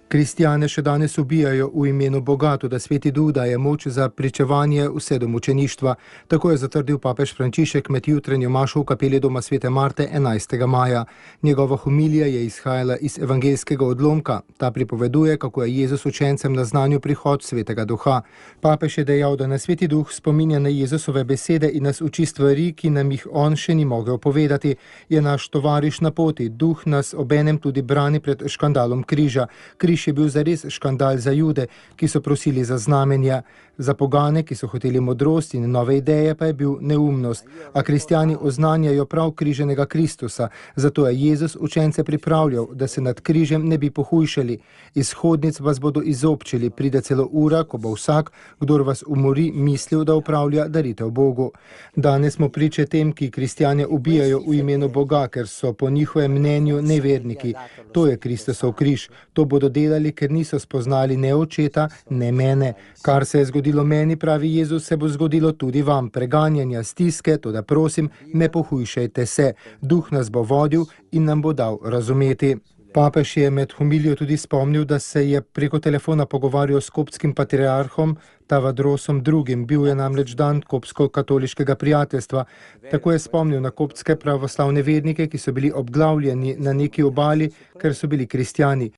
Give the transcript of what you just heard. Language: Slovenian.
Kristjane še danes ubijajo v imenu Boga, da Sveti Duh daje moč za pričevanje vse do mučeništva. Tako je zatrdil papež Frančišek med jutranjo mašo v kapeli doma Svete Marte 11. maja. Njegova homilija je izhajala iz evangeljskega odlomka. Ta pripoveduje, kako je Jezus učencem naznanil prihod Svetega Duha. Papež je dejal, da nas Sveti Duh spominja na Jezusove besede in nas uči stvari, ki nam jih on še ni mogel povedati. Je naš tovariš na poti. Duh nas obenem tudi brani pred škandalom križa. Križ je bil zares škandal za Jude, ki so prosili za znamenja. Za pogane, ki so hoteli modrost in nove ideje, pa je bil neumnost. A kristjani oznanjajo prav križenega Kristusa, zato je Jezus učence pripravljal, da se nad križem ne bi pohujšali. Iz hodnic vas bodo izobčili, pride celo ura, ko bo vsak, kdor vas umori, mislil, da upravlja daritev Bogu. Danes smo priče tem, ki kristjane ubijajo v imenu Boga, ker so po njihovem mnenju neverniki. To je Kristusov križ. To bodo delali, ker niso spoznali ne očeta, ne mene. Kar se je zgodilo meni, pravi Jezus, se bo zgodilo tudi vam. Preganjanja, stiske, toda prosim, ne pohujšajte se. Duh nas bo vodil in nam bo dal razumeti. Papež je med homilijo tudi spomnil, da se je preko telefona pogovarjal s koptskim patriarhom Tavadrosom II. Bil je namreč dan koptsko-katoliškega prijateljstva. Tako je spomnil na koptske pravoslavne vernike, ki so bili obglavljeni na neki obali, ker so bili kristjani.